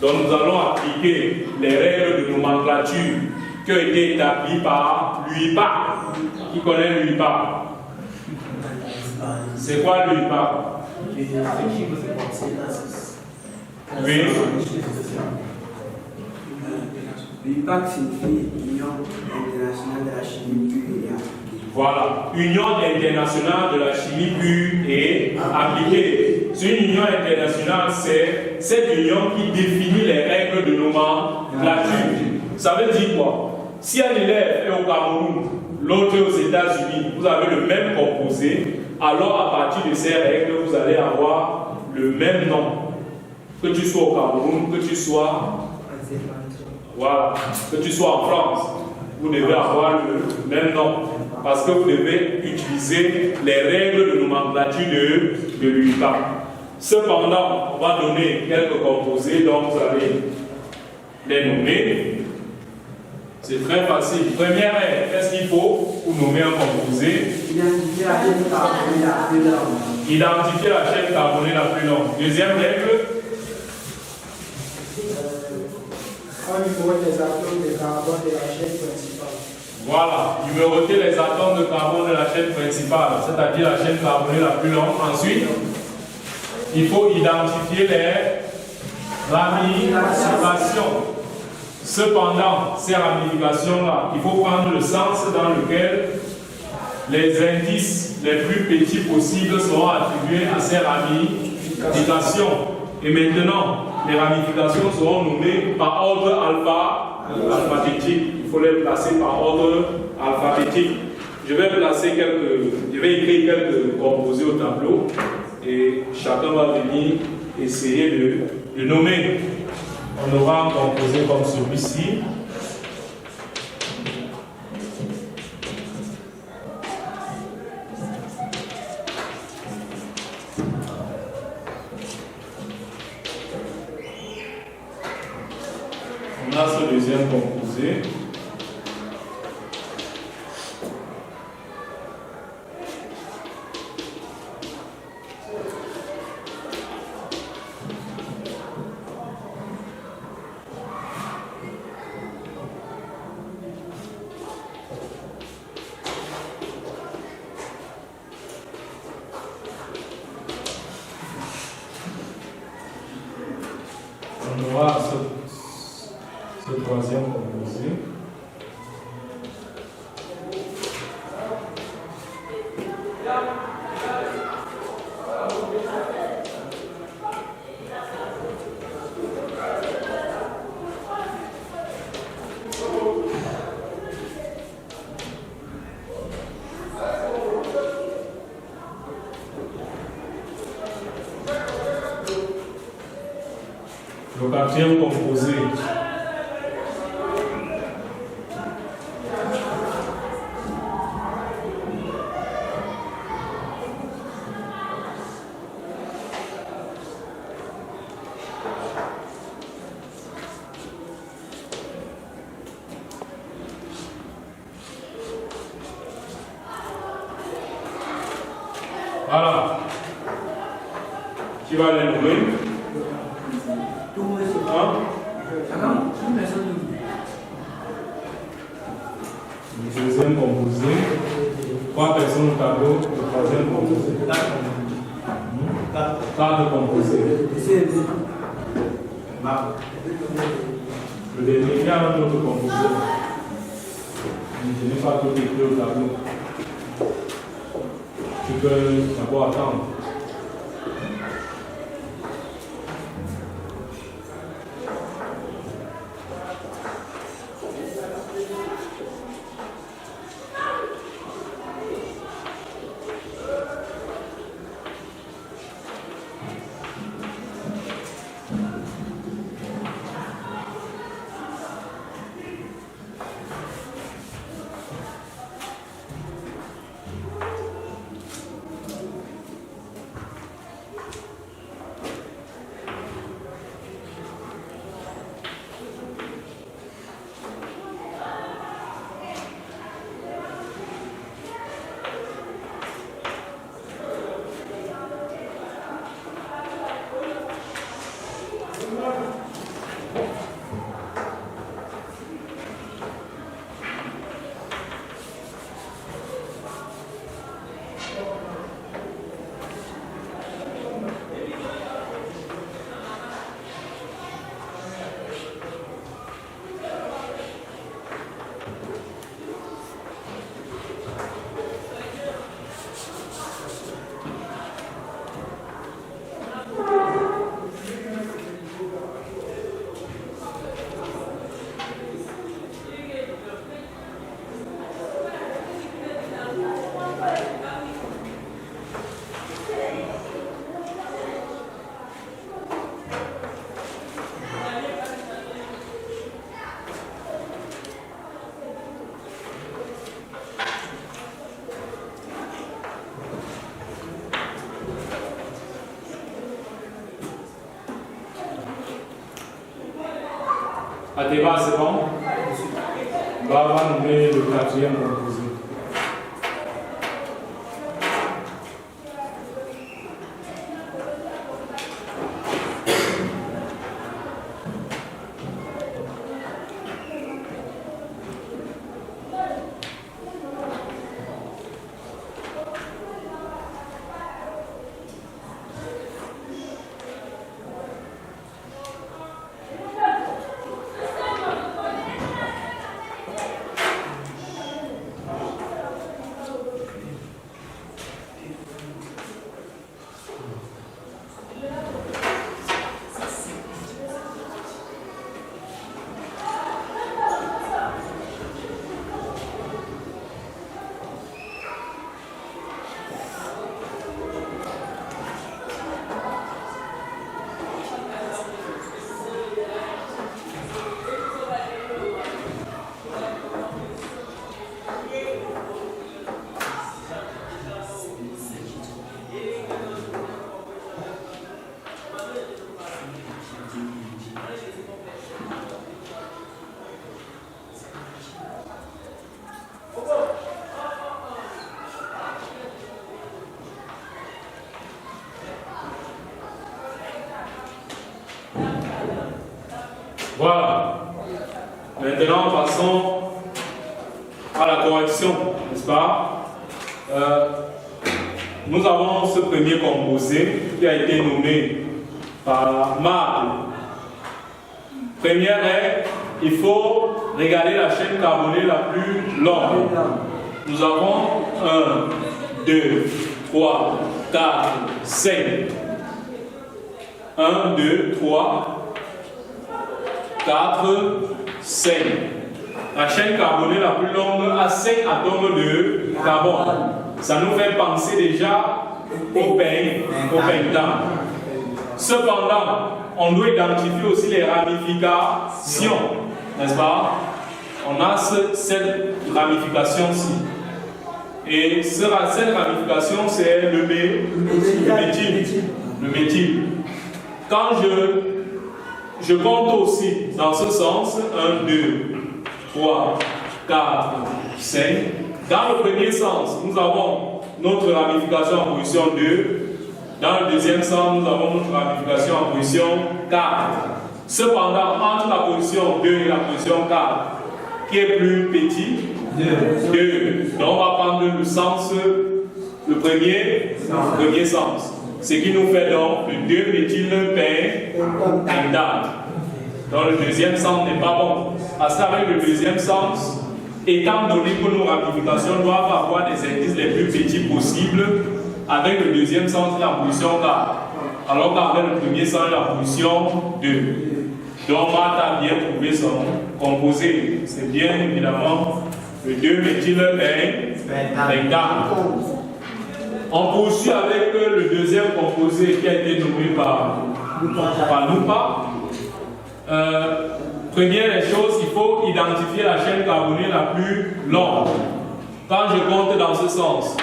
Speaker 1: Donc, nous allons appliquer les règles de nomenclature qui ont été établies par l'UIPA. Qui connaît l'UIPA? C'est quoi l'UIPA? Oui.
Speaker 5: L'UIPAC signifie Union internationale de la chimie pure et appliquée.
Speaker 1: Voilà, Union internationale de la chimie pure et appliquée. C'est une union internationale, c'est cette union qui définit les règles de nomenclature. Ça veut dire quoi? Si un élève est au Cameroun, l'autre est aux États-Unis, vous avez le même composé, alors à partir de ces règles, vous allez avoir le même nom. Que tu sois au Cameroun, que tu sois, voilà, que tu sois en France, vous devez avoir le même nom. Parce que vous devez utiliser les règles de nomenclature de l'UIPA. Cependant, on va donner quelques composés, donc vous allez les nommer. C'est très facile. Première règle, qu'est-ce qu'il faut pour nommer un composé?
Speaker 5: Identifier la chaîne carbonée la plus longue.
Speaker 1: Identifier la chaîne carbonée la plus longue. Deuxième règle.
Speaker 6: Numéroter les atomes de carbone de la chaîne principale.
Speaker 1: Voilà, numéroter les atomes de carbone de la chaîne principale, c'est-à-dire la chaîne carbonée la plus longue. Ensuite, il faut identifier les ramifications. Cependant, ces ramifications-là, il faut prendre le sens dans lequel les indices les plus petits possibles seront attribués à ces ramifications. Et maintenant, les ramifications seront nommées par ordre alphabétique. Il faut les placer par ordre alphabétique. Je vais écrire quelques composés au tableau et chacun va venir essayer de nommer. On aura un composé comme celui-ci. On a ce deuxième composé. On aura ce troisième composé. Le quatrième composé. Voilà. Qui va les nommer?
Speaker 5: Tout le monde se
Speaker 1: Hein?
Speaker 5: Une personne de
Speaker 1: Le deuxième composé. 3 personnes au tableau. Le troisième composé. 4 composés. Le dernier, il y a un autre composé. Je n'ai pas tout écrit au tableau. Tu peux d'abord attendre. À débat, c'est bon? On va nommer le 4e composé. Voilà. Maintenant, passons à la correction, n'est-ce pas? Nous avons ce premier composé qui a été nommé par Marc. Première règle, il faut regarder la chaîne carbonée la plus longue. Nous avons 1, 2, 3, 4, 5. 1, 2, 3, 4, 5. La chaîne carbonée la plus longue a 5 atomes de carbone. Ça nous fait penser déjà au pentane. Cependant, on doit identifier aussi les ramifications, n'est-ce pas? On a cette ramification-ci. Et cette ramification, c'est le méthyle. Quand je compte aussi dans ce sens, 1, 2, 3, 4, 5. Dans le premier sens, nous avons notre ramification en position 2. Dans le deuxième sens, nous avons notre ramification en position 4. Cependant, entre la position 2 et la position 4, qui est plus petit? 2. Donc on va prendre le sens, le premier sens. Ce qui nous fait donc le 2-méthylpentane. Donc le deuxième sens n'est pas bon. Parce qu'avec le deuxième sens, étant donné que nos ramifications doivent avoir des indices les plus petits possibles, avec le deuxième sens, la position 4. Alors qu'avec le premier sens, la position 2. Donc Marthe a bien trouvé son composé. C'est bien évidemment le 2-méthylpentane. On poursuit avec le deuxième composé qui a été nommé par Lupa. Première des choses, il faut identifier la chaîne carbonée la plus longue. Quand je compte dans ce sens, 1,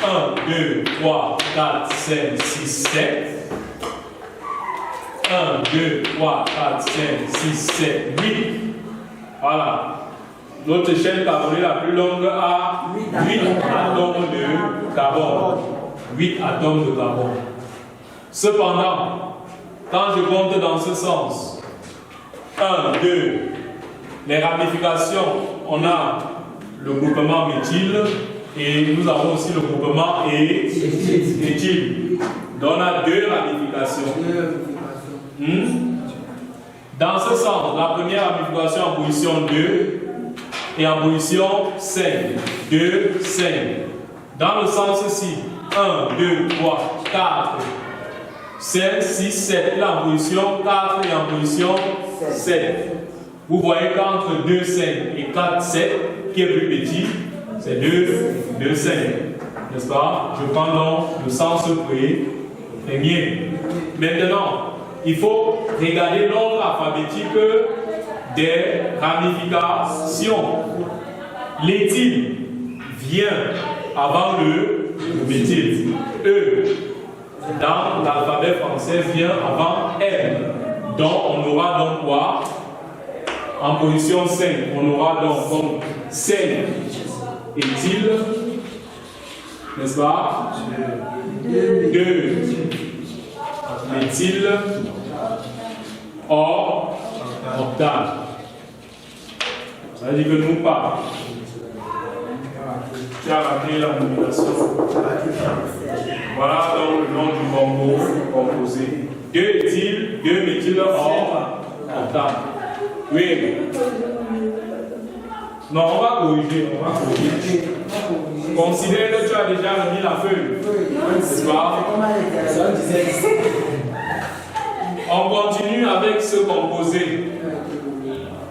Speaker 1: 2, 3, 4, 5, 6, 7. 1, 2, 3, 4, 5, 6, 7, 8. Voilà. Notre chaîne carbonée la plus longue a 8 atomes de carbone. 8 atomes de carbone. Cependant, quand je compte dans ce sens, 1, 2, les ramifications, on a le groupement méthyle et nous avons aussi le groupement éthyle. Donc on a 2 ramifications. Dans ce sens, la première ramification en position 2 et en position 5. 2, 5. Dans le sens-ci, 1, 2, 3, 4, 5, 6, 7. Là en position 4 et en position 7. Vous voyez qu'entre 2, 5 et 4, 7, qui est plus petit, c'est 2, 5. N'est-ce pas? Je prends donc le sens premier. Maintenant, il faut regarder l'ordre alphabétique des ramifications. L'éthyle vient avant le méthyle. E, dans l'alphabet français, vient avant M. Donc, on aura donc quoi? En position 5, on aura donc 5 éthyle, n'est-ce pas? 2 méthyle, octane. Ça veut dire que nous pas. Tu as ramené la nomination. Voilà donc le nom du composé. 2 éthyle, 2 méthyle, octane. Oui. Non, on va corriger. Considère que tu as déjà remis la feuille. C'est pas? On continue avec ce composé.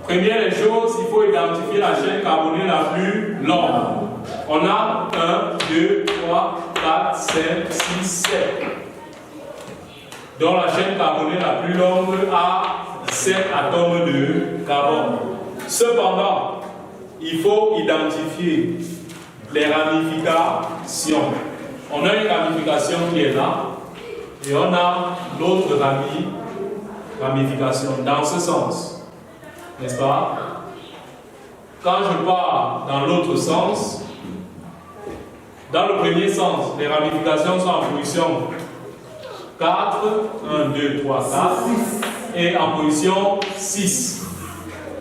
Speaker 1: Première des choses, il faut identifier la chaîne carbonée la plus longue. On a 1, 2, 3, 4, 5, 6, 7. Donc la chaîne carbonée la plus longue a 7 atomes de carbone. Cependant, il faut identifier les ramifications. On a une ramification qui est là et on a l'autre ramification dans ce sens. N'est-ce pas? Quand je pars dans l'autre sens, dans le premier sens, les ramifications sont en position 4, 1, 2, 3, 4, et en position 6.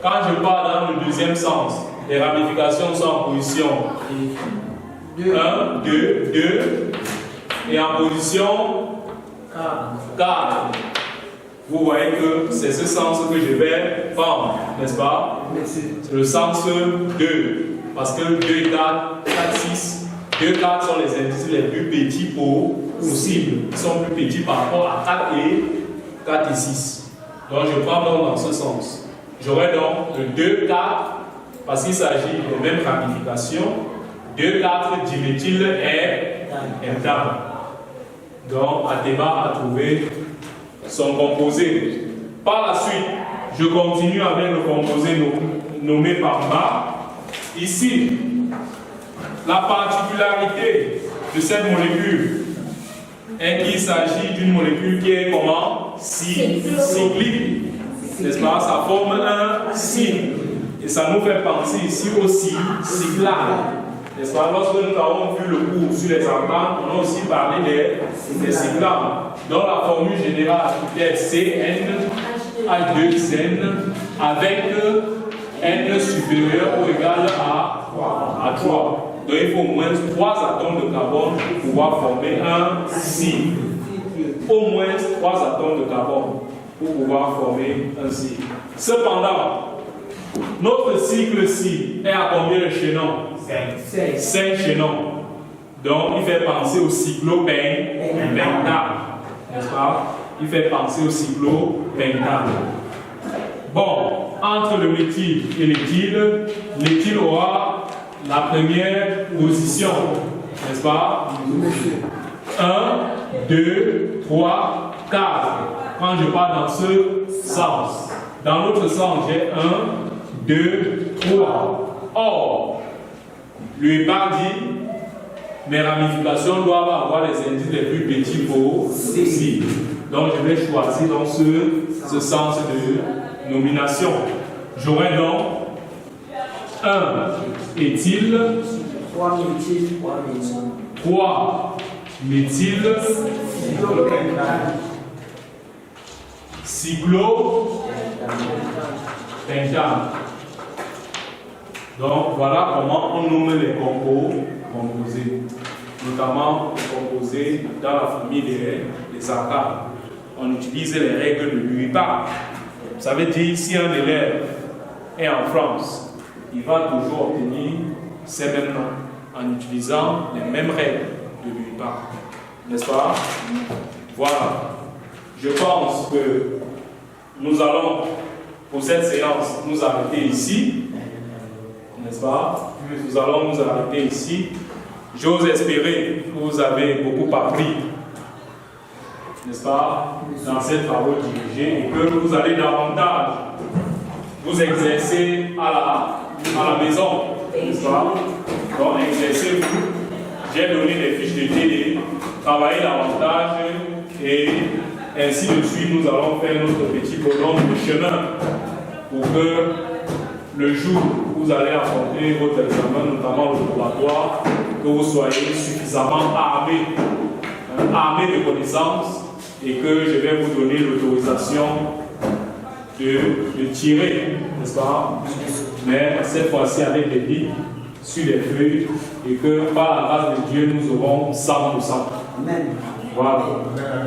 Speaker 1: Quand je pars dans le deuxième sens, les ramifications sont en position 1, 2, 2, et en position 4. Vous voyez que c'est ce sens que je vais prendre, n'est-ce pas? C'est le sens 2, parce que 2, 4, 4, 6, 2, 4 sont les indices les plus petits possibles. Ils sont plus petits par rapport à 4 et 6. Donc je prends donc dans ce sens. J'aurai donc le 2, 4, parce qu'il s'agit des mêmes ramifications. 2, 4, diméthyle et pentane. Donc Athéba a trouvé son composé. Par la suite, je continue avec le composé nommé par Ma. Ici, la particularité de cette molécule est qu'il s'agit d'une molécule qui est comment? Cyclique. N'est-ce pas? Ça forme un cycle. Et ça nous fait penser ici aussi cyclable. N'est-ce pas? Lorsque nous avons vu le cours sur les entames, on a aussi parlé des cyclables. Donc la formule générale est CN H2N avec N supérieur ou égal à 3. Donc il faut au moins 3 atomes de carbone pour pouvoir former un cycle. Au moins 3 atomes de carbone pour pouvoir former un cycle. Cependant, notre cycle-ci est à combien de chaînons? 5 chaînons. Donc il fait penser au cyclopentane, n'est-ce pas? Il fait penser au cyclopentane. Bon, entre le méthyle et l'éthyle, l'éthyle aura la première position, n'est-ce pas? 1, 2, 3, 4. Quand je pars dans ce sens. Dans l'autre sens, j'ai 1, 2, 3. Or, le HEPAC dit, mes ramifications doivent avoir les indices les plus petits possibles. Donc, je vais choisir dans ce sens de nomination. J'aurai donc 1 éthyle,
Speaker 5: 3 méthyle,
Speaker 1: 3 méthyle, cyclopentane. Donc voilà comment on nomme les composés, notamment les composés dans la famille des alcanes. On utilise les règles de l'UIPAC. Ça veut dire si un élève est en France, il va toujours obtenir ces mêmes noms en utilisant les mêmes règles de l'UIPAC. N'est-ce pas? Voilà. Je pense que nous allons, pour cette séance, nous arrêter ici. N'est-ce pas? Nous allons nous arrêter ici. J'ose espérer que vous avez beaucoup appris, n'est-ce pas, dans ces travaux dirigés et que vous allez davantage vous exercer à la maison, n'est-ce pas? Donc, exercez-vous. J'ai donné des fiches de TD, travaillez davantage et ainsi de suite, nous allons faire notre petit bonhomme de chemin pour que le jour où vous allez affronter votre examen, notamment le laboratoire, que vous soyez suffisamment armé de connaissances et que je vais vous donner l'autorisation de tirer, n'est-ce pas? Mais cette fois-ci avec des billes sur les feuilles et que par la grâce de Dieu, nous aurons 100%.
Speaker 5: Amen.
Speaker 1: Voilà.